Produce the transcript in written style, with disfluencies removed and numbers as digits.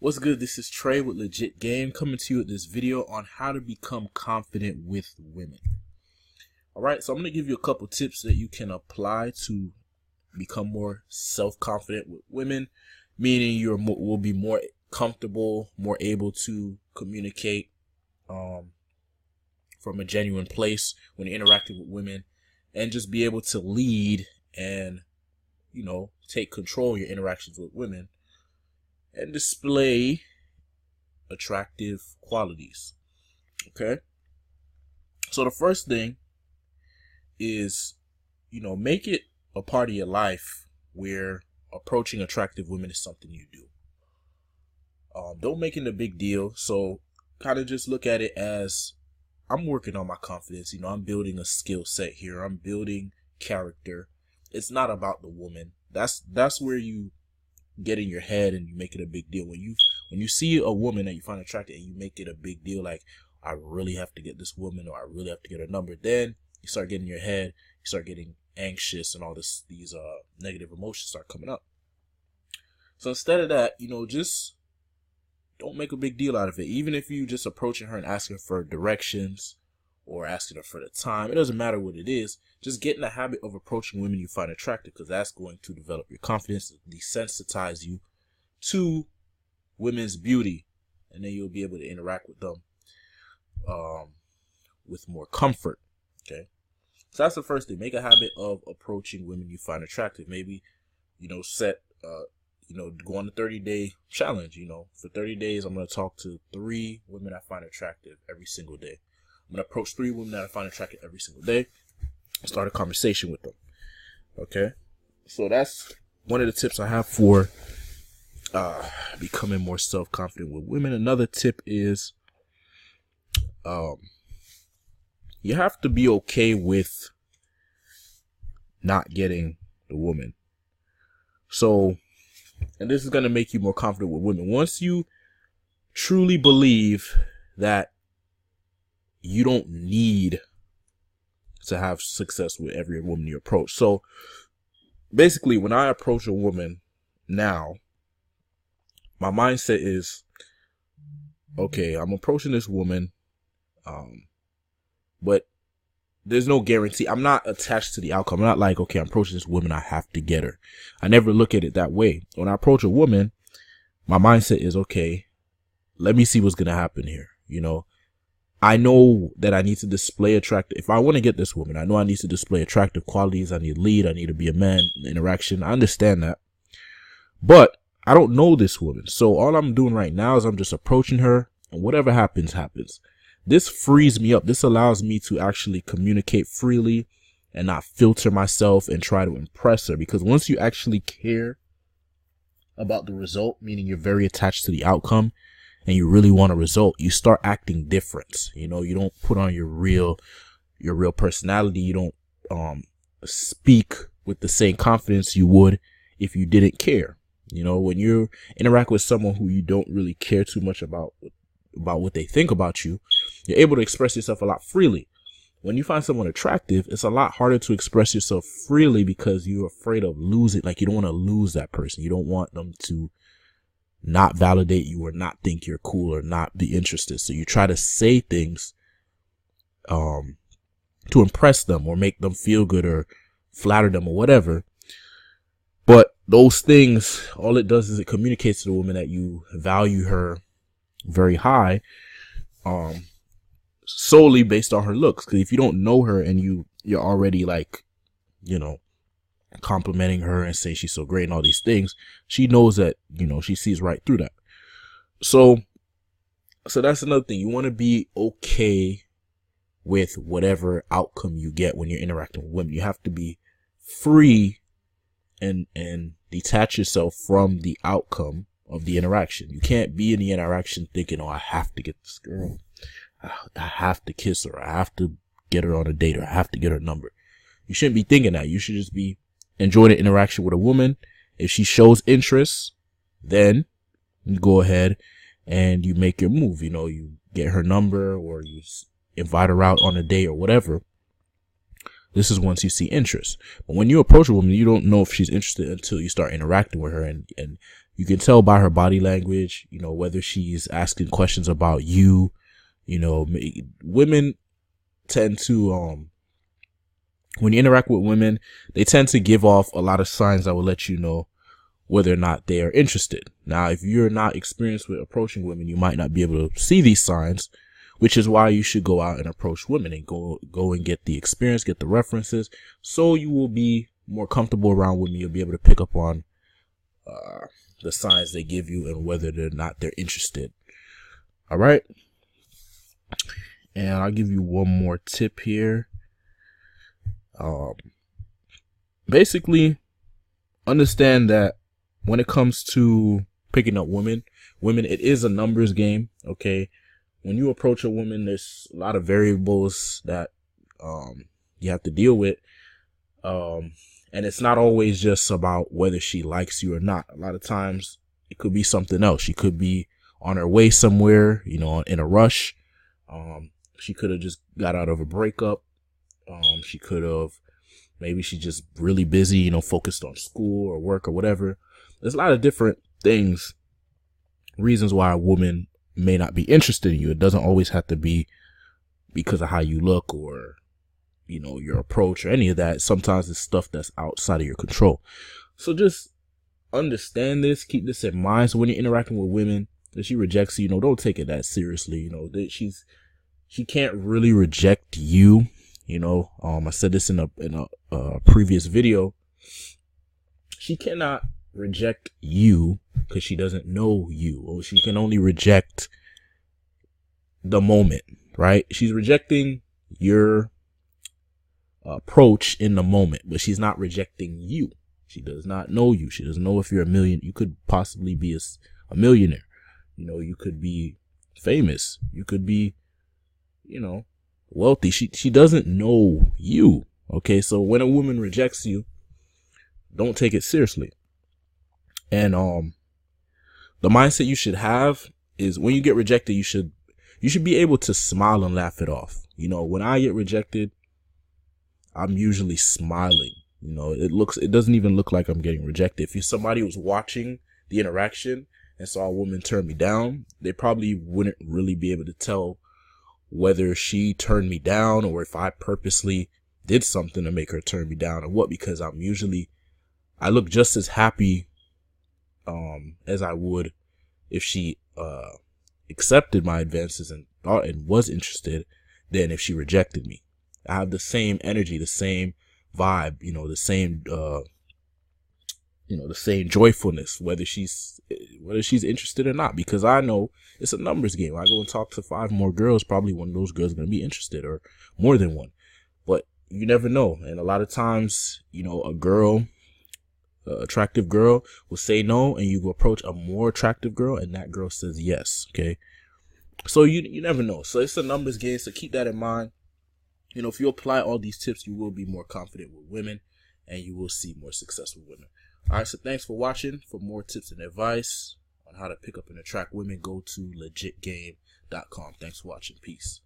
What's good? This is Trey with Legit Game coming to you with this video on how to become confident with women. Alright, so I'm going to give you a couple tips that you can apply to become more self-confident with women, meaning you will be more comfortable, more able to communicate from a genuine place when you're interacting with women, and just be able to lead and, take control of your interactions with women and display attractive qualities. Okay. So the first thing is, make it a part of your life where approaching attractive women is something you do. Don't make it a big deal. So kind of just look at it as, I'm working on my confidence. I'm building a skill set here. I'm building character. It's not about the woman. That's where you get in your head and you make it a big deal. When you see a woman that you find attractive and you make it a big deal, like, I really have to get this woman, or I really have to get her number, then you start getting in your head, you start getting anxious, and all these negative emotions start coming up. So instead of that, just don't make a big deal out of it. Even if you just approaching her and asking for directions or asking her for the time, it doesn't matter what it is. Just get in the habit of approaching women you find attractive, because that's going to develop your confidence, desensitize you to women's beauty, and then you'll be able to interact with them with more comfort. Okay, so that's the first thing. Make a habit of approaching women you find attractive. Maybe set go on a 30-day challenge. For 30 days, I'm going to talk to 3 women I find attractive every single day. I'm going to approach 3 women that I find attractive every single day. Start a conversation with them. Okay, so that's one of the tips I have for becoming more self-confident with women. Another tip is you have to be okay with not getting the woman. So, and this is going to make you more confident with women. Once you truly believe that you don't need to have success with every woman you approach. So basically, when I approach a woman now, my mindset is, okay, I'm approaching this woman, but there's no guarantee. I'm not attached to the outcome. I'm not like, okay, I'm approaching this woman, I have to get her. I never look at it that way. When I approach a woman, my mindset is, okay, let me see what's going to happen here. I know that I need to display attractive. If I want to get this woman, I know I need to display attractive qualities. I need to lead. I need to be a man. Interaction. I understand that. But I don't know this woman. So all I'm doing right now is I'm just approaching her, and whatever happens, happens. This frees me up. This allows me to actually communicate freely and not filter myself and try to impress her. Because once you actually care about the result, meaning you're very attached to the outcome, and you really want a result, you start acting different. You don't put on your real personality. You don't speak with the same confidence you would if you didn't care. When you interact with someone who you don't really care too much about what they think about you, you're able to express yourself a lot freely. When you find someone attractive, it's a lot harder to express yourself freely because you're afraid of losing. Like, you don't want to lose that person. You don't want them to not validate you or not think you're cool or not be interested. So you try to say things to impress them or make them feel good or flatter them or whatever. But those things, all it does is it communicates to the woman that you value her very high, solely based on her looks. Because if you don't know her and you're already like, complimenting her and say she's so great and all these things, she knows that, she sees right through that. So that's another thing. You want to be okay with whatever outcome you get when you're interacting with women. You have to be free and detach yourself from the outcome of the interaction. You can't be in the interaction thinking, oh, I have to get this girl, I have to kiss her, I have to get her on a date, or I have to get her number. You shouldn't be thinking that. You should just be enjoying the interaction with a woman. If she shows interest, then you go ahead and you make your move. You get her number, or you invite her out on a date or whatever. This is once you see interest. But when you approach a woman, you don't know if she's interested until you start interacting with her and You can tell by her body language, you know, whether she's asking questions about you. You know, women tend to, when you interact with women, they tend to give off a lot of signs that will let you know whether or not they are interested. Now, if you're not experienced with approaching women, you might not be able to see these signs, which is why you should go out and approach women and go and get the experience, get the references, so you will be more comfortable around women. You'll be able to pick up on the signs they give you and whether or not they're interested. All right. And I'll give you one more tip here. Basically, understand that when it comes to picking up women, it is a numbers game. Okay. When you approach a woman, there's a lot of variables that, you have to deal with. And it's not always just about whether she likes you or not. A lot of times it could be something else. She could be on her way somewhere, you know, in a rush. She could have just got out of a breakup. She could have, maybe she's just really busy, you know, focused on school or work or whatever. There's a lot of different things, reasons why a woman may not be interested in you. It doesn't always have to be because of how you look or, you know, your approach or any of that. Sometimes it's stuff that's outside of your control. So just understand this, keep this in mind. So when you're interacting with women, if she rejects you, you know, don't take it that seriously. You know, she can't really reject you. You know, I said this in a previous video. She cannot reject you because she doesn't know you, or she can only reject the moment, right? She's rejecting your approach in the moment, but she's not rejecting you. She does not know you. She doesn't know if you're you could possibly be a millionaire. You know, you could be famous. You could be, you know, wealthy. She doesn't know you. Okay. So when a woman rejects you, don't take it seriously. And, the mindset you should have is when you get rejected, you should be able to smile and laugh it off. You know, when I get rejected, I'm usually smiling. You know, it doesn't even look like I'm getting rejected. If somebody was watching the interaction and saw a woman turn me down, they probably wouldn't really be able to tell whether she turned me down or if I purposely did something to make her turn me down or what, because I look just as happy as I would if she accepted my advances and thought and was interested than if she rejected me. I have the same energy, the same vibe, you know, the same joyfulness, whether she's interested or not, because I know it's a numbers game. I go and talk to 5 more girls, probably one of those girls is going to be interested, or more than one, but you never know. And a lot of times, you know, attractive girl will say no, and you go approach a more attractive girl and that girl says yes. Okay. So you never know. So it's a numbers game. So keep that in mind. You know, if you apply all these tips, you will be more confident with women and you will see more success with women. All right. So thanks for watching. For more tips and advice on how to pick up and attract women, go to legitgame.com. Thanks for watching. Peace.